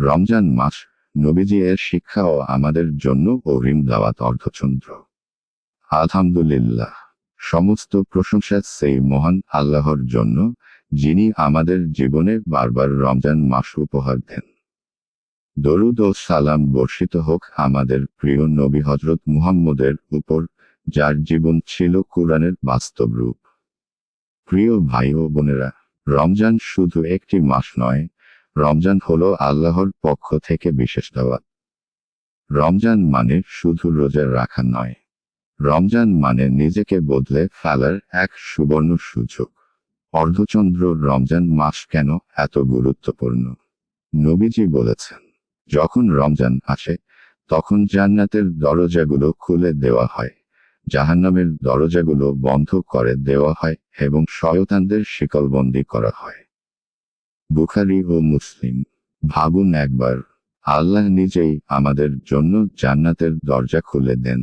রমজান মাস, নবীজি এর শিক্ষা ও আমাদের জন্য অগ্রিম দাওয়াত অর্ধচন্দ্র। আলহামদুলিল্লাহ, সমস্ত প্রশংসা সেই মহান আল্লাহর জন্য, যিনি আমাদের জীবনে বারবার রমজান মাস উপহার দেন। দরুদ ও সালাম বর্ষিত হোক আমাদের প্রিয় নবী হযরত মুহাম্মদের উপর, যার জীবন ছিল কুরআনের বাস্তব রূপ। প্রিয় ভাই ও বোনেরা, রমজান শুধু একটি মাস নয়, রমজান হলো আল্লাহর পক্ষ থেকে বিশেষ দাওয়াত। রমজান মানে শুধু রোজা রাখা নয়, রমজান মানে নিজেকে বদলে ফেলার এক সুবর্ণ সুযোগ। অর্ধচন্দ্র রমজান মাস কেন এত গুরুত্বপূর্ণ? নবীজি বলেছেন, যখন রমজান আসে, তখন জান্নাতের দরজাগুলো খুলে দেওয়া হয়, জাহান্নামের দরজাগুলো বন্ধ করে দেওয়া হয় এবং শয়তানদের শিকলবন্দি করা হয়। বুখারী ও মুসলিম। ভাবুন একবার, আল্লাহ নিজেই আমাদের জন্য জান্নাতের দরজা খুলে দেন,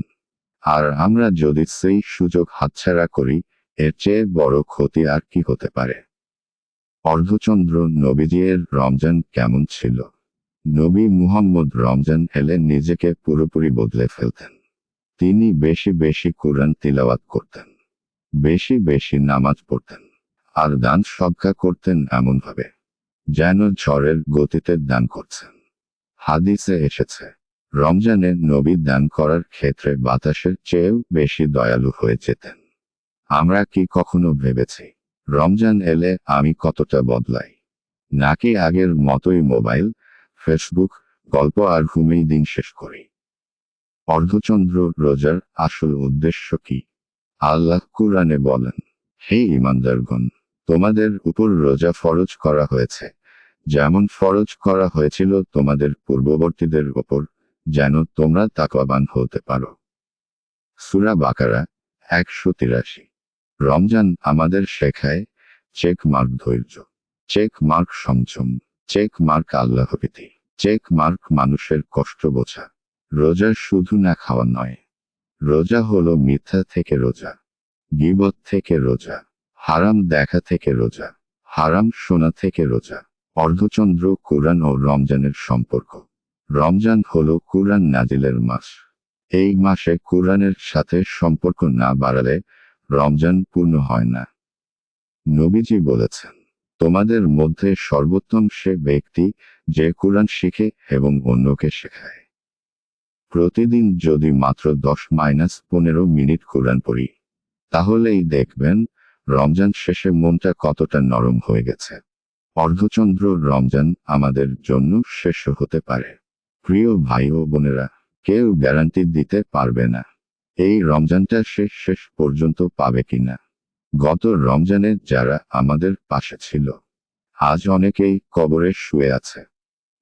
আর আমরা যদি সেই সুযোগ হাতছাড়া করি, এর চেয়ে বড় ক্ষতি আর কি হতে পারে? অর্ধচন্দ্র নবীজি এর রমজান কেমন ছিল? নবী মুহাম্মদ রমজান এলে নিজেকে পুরোপুরি বদলে ফেলতেন। তিনি বেশি বেশি কুরআন তিলাওয়াত করতেন, বেশি বেশি নামাজ পড়তেন, আর দান সদকা করতেন এমনভাবে যেন ঝড়ের গতিতে দান করছেন। হাদিসে এসেছে, রমজানে নবী দান করার ক্ষেত্রে বাতাসের চেয়েও বেশি দয়ালু হয়ে যেতেন। আমরা কি কখনো ভেবেছি, রমজান এলে আমি কতটা বদলাই? নাকি আগের মতোই মোবাইল, ফেসবুক, গল্প আর ঘুমেই দিন শেষ করি? অর্ধচন্দ্র রোজার আসল উদ্দেশ্য কি? আল্লাহ কুরআনে বলেন, হে ঈমানদারগণ, তোমাদের উপর রোজা ফরজ করা হয়েছে, যেমন ফরজ করা হয়েছিল তোমাদের পূর্ববর্তীদের উপর, যেন তোমরা তাকওয়াবান হতে পারো। সূরা বাকারা 183। রমজান আমাদের শেখায় চেক মার্ক ধৈর্য, চেক মার্ক সংযম, চেক মার্ক আল্লাহভীতি, চেক মার্ক মানুষের কষ্ট বোঝা। রোজা শুধু না খাওয়া নয়, রোজা হলো মিথ্যা থেকে রোজা, গীবত থেকে রোজা, হারাম দেখা থেকে রোজা, হারাম শোনা থেকে রোজা। অর্ধচন্দ্র কুরআন ও রমজানের সম্পর্ক। রমজান হলো কুরআন নাজিলের মাস। এই মাসে কুরআনের সাথে সম্পর্ক না বাড়ালে রমজান পূর্ণ হয় না। নবীজি বলেছেন, তোমাদের মধ্যে সর্বোত্তম সে ব্যক্তি যে কুরআন শিখে এবং অন্যকে শেখায়। প্রতিদিন যদি মাত্র 10-15 মিনিট কুরআন পড়ি, তাহলেই দেখবেন রমজান শেষে মনটা কতটা নরম হয়ে গেছে। অর্ধচন্দ্র রমজান আমাদের জন্য শেষ হতে পারে। প্রিয় ভাই ও বোনেরা, কেউ গ্যারান্টি দিতে পারবে না এই রমজানটা শেষ পর্যন্ত পাবে কিনা। গত রমজানে যারা আমাদের পাশে ছিল, আজ অনেকেই কবরে শুয়ে আছে।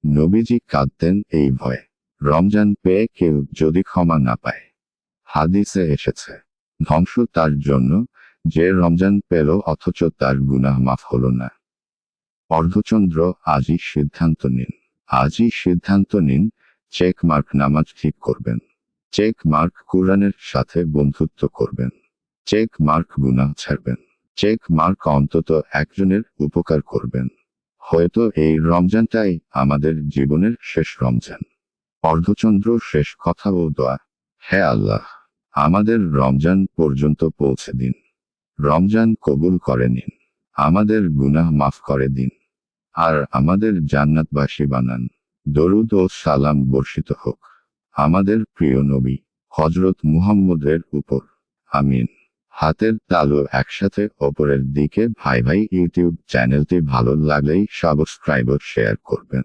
নবীজি কাঁদতেন এই ভয়ে, রমজান পেয়ে কেউ যদি ক্ষমা না পায়। হাদিসে এসেছে, ধ্বংস তার জন্য যে রমজান পেল অথচ তার গুনাহ মাফ হলো না। অর্ধচন্দ্র আজই সিদ্ধান্ত নিন, আজই সিদ্ধান্ত নিন, চেক মার্ক নামাজ ঠিক করবেন, চেক মার্ক কুরআনের সাথে বন্ধুত্ব করবেন, চেক মার্ক গুনাহ ছাড়বেন, চেক মার্ক অন্তত একজনের উপকার করবেন। হয়তো এই রমজানটাই আমাদের জীবনের শেষ রমজান। অর্ধচন্দ্র শেষ কথা ও দোয়া। হে আল্লাহ, আমাদের রমজান পর্যন্ত পৌঁছে দিন, রমজান কবুল করে নিন, আমাদের গুনাহ মাফ করে দিন, আর আমাদের জান্নাতবাসী বানান। দরুদ ও সালাম বর্ষিত হোক আমাদের প্রিয় নবী হযরত মুহাম্মদের উপর। আমিন। হাতের তালু একসাথে ওপরের দিকে। ভাই ইউটিউব চ্যানেলটি ভালো লাগলেই সাবস্ক্রাইব ও শেয়ার করবেন।